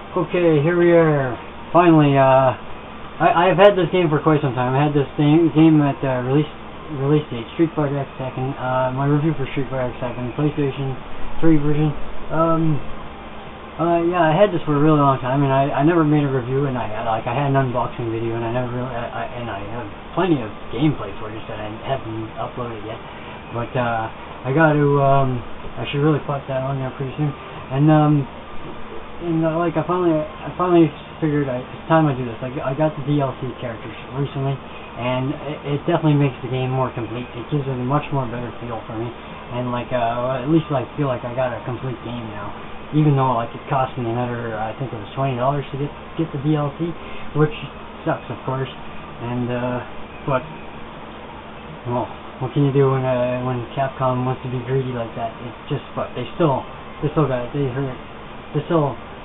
Okay, here we are. Finally, I've had this game for quite some time. I had this game at release date, Street Fighter X Tekken. My review for Street Fighter X Tekken, PlayStation 3 version. Yeah, I had this for a really long time, and I never made a review, and I had an unboxing video, and I have plenty of gameplay footage that I haven't uploaded yet. But I should really put that on there pretty soon. I finally figured it's time I do this. I got the DLC characters recently, and it definitely makes the game more complete. It gives it a much more better feel for me, and at least I feel like I got a complete game now. Even though it cost me another, I think it was $20 to get the DLC, which sucks, of course. And but well, what can you do when Capcom wants to be greedy like that? It's just, but they still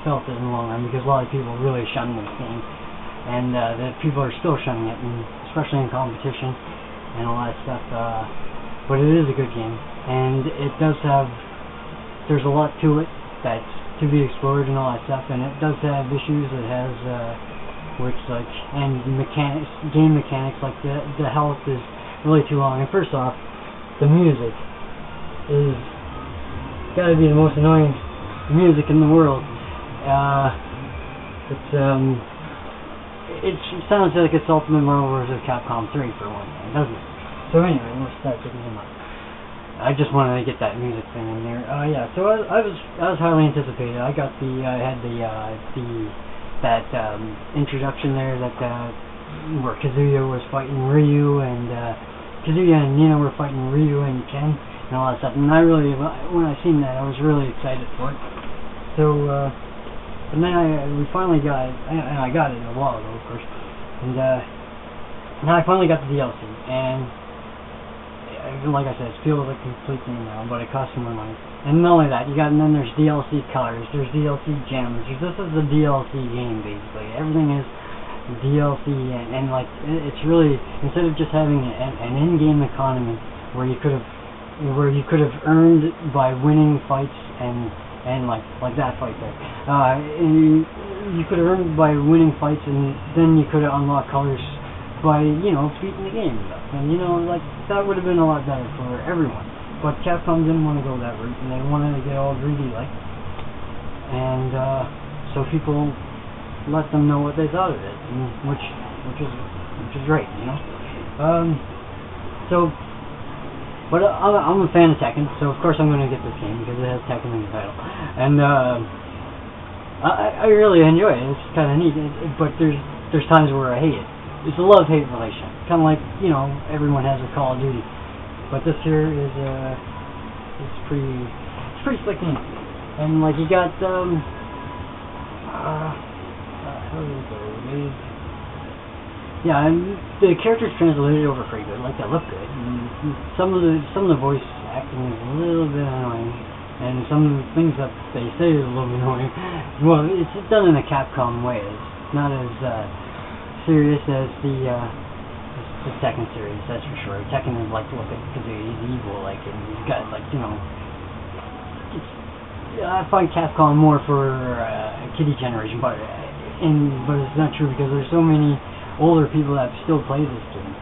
felt it in the long run, because a lot of people really shun this game, and the people are still shunning it, and especially in competition and all that stuff. But it is a good game, and there's a lot to it that's to be explored and all that stuff, and it does have issues. It has game mechanics, like the health is really too long. And first off, the music is gotta be the most annoying music in the world. It sounds like it's Ultimate Marvel vs. Capcom 3 for one thing, doesn't it? So anyway, let's start taking them up. I just wanted to get that music thing in there. Yeah. So I was highly anticipated. I had that introduction there where Kazuya was fighting Ryu, and Kazuya and Nina were fighting Ryu and Ken and all that stuff. And when I seen that, I was really excited for it. So and then we finally got it, and I got it a while ago, of course. And now I finally got the DLC, and like I said, it feels like a complete game now, but it costs more money. And not only that, and then there's DLC colors, there's DLC gems. This is a DLC game, basically. Everything is DLC, and it's really, instead of just having an in-game economy where you could have earned by winning fights and like that fight there, you could have earned by winning fights, and then you could have unlocked colors by beating the game, and that would have been a lot better for everyone. But Capcom didn't want to go that route, and they wanted to get all greedy, and so people let them know what they thought of it, which is great, So, but I'm a fan of Tekken, so of course I'm going to get this game because it has Tekken in the title, and I really enjoy it. It's kind of neat, but there's times where I hate it. It's a love-hate relationship, kind of like everyone has a Call of Duty, but this here is it's pretty slick neat, and you got how does it go? Yeah, and the characters translated over pretty good. They look good. And some of the voice acting is a little bit annoying, and some of the things that they say is a little bit annoying. Well, it's done in a Capcom way. It's not as serious as the Tekken series, that's for sure. Tekken is look at Kazuya, he's evil, and he's got I find Capcom more for kiddie generation, but it's not true, because there's so many older people that still play this game,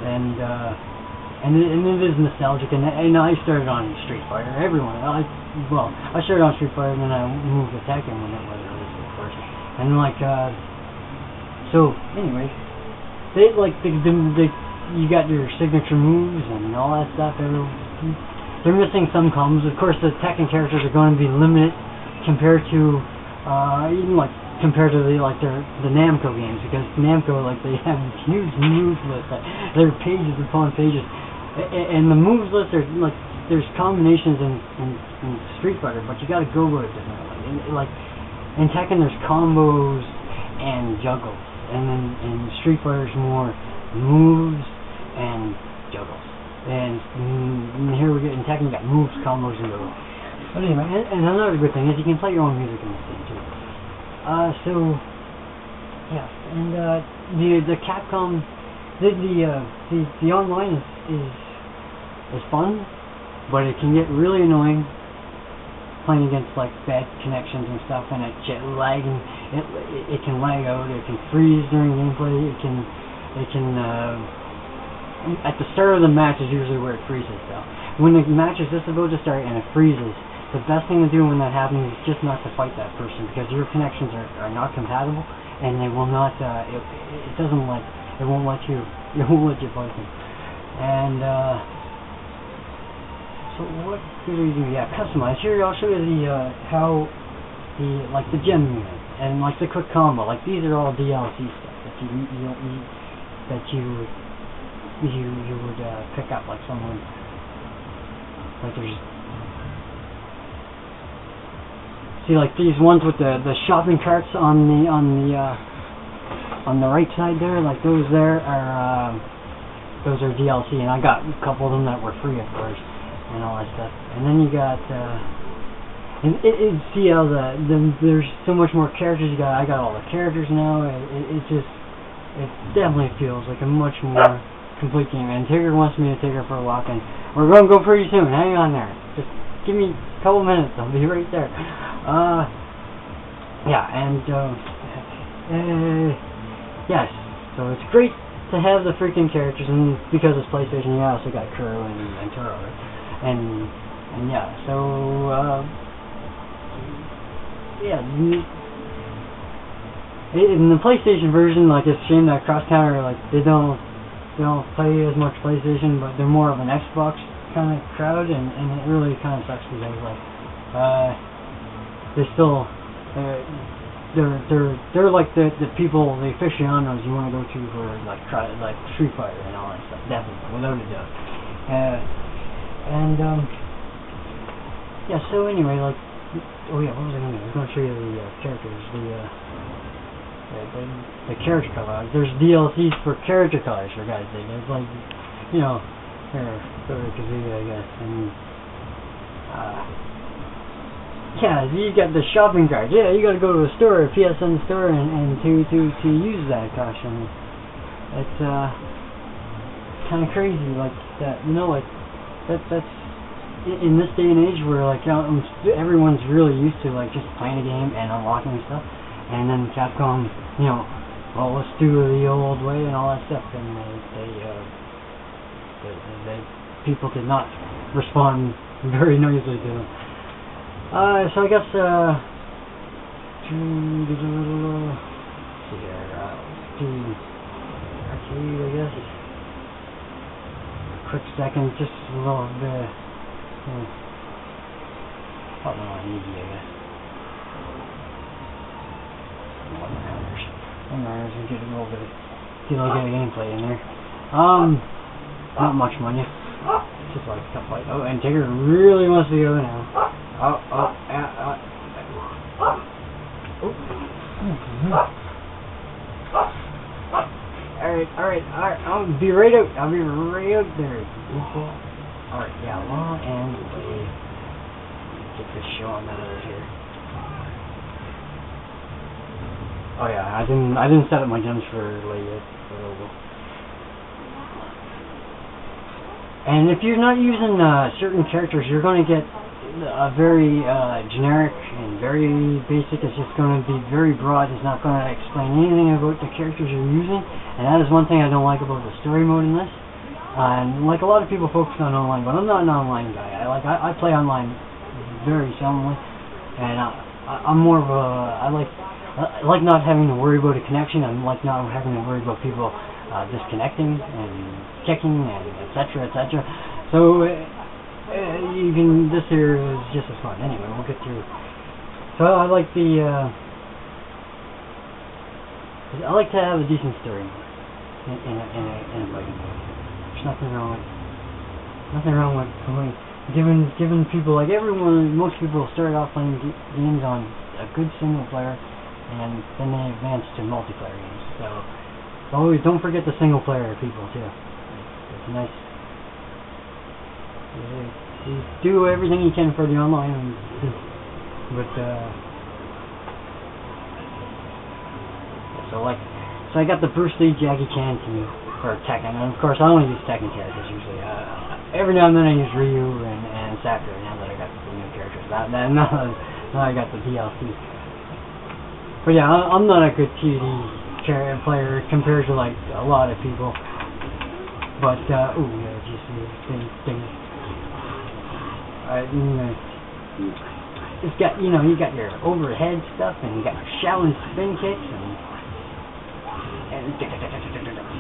and it is nostalgic. And I started on Street Fighter. Everyone, I started on Street Fighter, and then I moved to Tekken when it was released, of course. And so anyway, you got your signature moves and all that stuff. They're missing some combos. Of course, the Tekken characters are going to be limited compared to compared to the Namco games, because Namco they have huge moves lists. There are pages upon pages, and the moves list are there's combinations in Street Fighter, but you got to go with it differently. In Tekken, there's combos and juggles. And then in Street Fighter's more moves and juggles. And here we get in Tekken, you got moves, combos, and juggles. But anyway, and another good thing is you can play your own music in this game too. So yeah, and the Capcom, the online is fun, but it can get really annoying playing against like bad connections and stuff, and it lagging. It can lag out. It can freeze during gameplay. It can at the start of the match is usually where it freezes though. When the match is just about to start and it freezes, the best thing to do when that happens is just not to fight that person, because your connections are not compatible, and they will not. It doesn't like. It won't let you. It won't let you fight them. And so what do we do? Yeah, customize. Here I'll show you the how the gem unit and like the quick combo. Like these are all DLC stuff that you would pick up, like someone like there's see like these ones with the shopping carts on the right side there, like those there are DLC, and I got a couple of them that were free of course and all that stuff. And then you got and see how there's so much more characters you got. I got all the characters now. It definitely feels like a much more complete game. And Tigger wants me to take her for a walk, and we're going to go pretty soon. Hang on there. Just give me a couple minutes. I'll be right there. Yeah, and yes. So it's great to have the freaking characters, and because it's PlayStation, you also got Kuro and Toro, and yeah. So yeah. In the PlayStation version, like it's a shame that cross counter, like they don't play as much PlayStation, but they're more of an Xbox kind of crowd, and it really kind of sucks because like they still they're like the people, the aficionados you want to go to for like Street Fighter and all that stuff, definitely, without a doubt. Yeah. So anyway, like, oh yeah, what was I going to do? I was going to show you the characters, the character color. There's DLCs for character colors, for guys' sake. There's like, you know, Kazuya, I guess, and yeah, you got the shopping cart. Yeah, you got to go to a store, a PSN store, and to use that. Gosh, I mean, it's kind of crazy, like that. You know, like that's in this day and age where like everyone's really used to like just playing a game and unlocking stuff, and then Capcom, you know, well, let's do the old way and all that stuff, and they people did not respond very nicely to them. So I guess, let's see here, do arcade, I guess. A quick second, just a little bit, probably not easy, I guess. $1, we get a little bit of gameplay in there. Not much money. Just like stuff like, oh, and Tigger really wants to go now. Alright, I'll be right out. I'll be right out there. Alright, yeah, long and wait. Get this show on out of here. Oh yeah, I didn't set up my gems for later. And if you're not using certain characters, you're going to get a very generic and very basic. It's just going to be very broad. It's not going to explain anything about the characters you're using, and that is one thing I don't like about the story mode in this. And like a lot of people focus on online, but I'm not an online guy. I play online very seldomly, and I'm more of a I like not having to worry about a connection. I like not having to worry about people disconnecting and kicking and etc. So even this here is just as fun. Anyway, we'll get through. So I like I like to have a decent story in a fighting game. There's nothing wrong with giving people, like most people start off playing games on a good single player, and then they advance to multiplayer games. So always don't forget the single player people too. It's nice. You do everything you can for the online, but so I got the Bruce Lee, Jackie Chan team for Tekken, and of course I only use Tekken characters usually. every now and then I use Ryu and Sakura now that I got the new characters. Now I got the DLC. But yeah, I'm not a good TD player compared to like a lot of people. But ooh, yeah, did you see this thing? It's got, you know, you got your overhead stuff and you got your Shaolin spin kicks and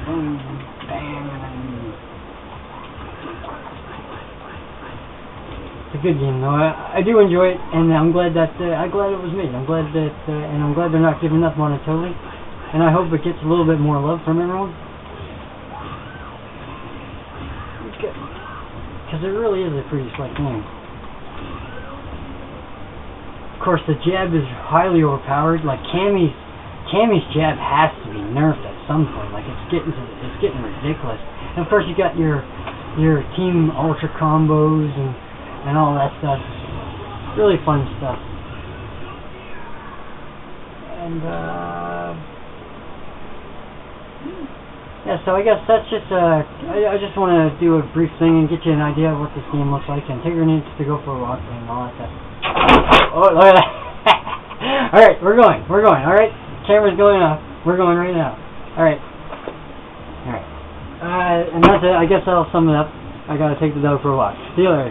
boom, bang. It's a good game though. I do enjoy it, and I'm glad that it was made. I'm glad that, and I'm glad they're not giving up on it totally. And I hope it gets a little bit more love from everyone, because it really is a pretty slick game. Of course, the jab is highly overpowered. Like Cammy's jab has to be nerfed at some point. Like it's getting ridiculous. And of course, you got your team ultra combos and all that stuff. Really fun stuff. And yeah, so I guess that's just I just want to do a brief thing and get you an idea of what this game looks like. And Tigger needs to go for a walk and all that stuff. Oh, look at that! All right, we're going. All right, camera's going off. We're going right now. All right. And that's it. I guess I'll sum it up. I gotta take the dog for a walk. See you later.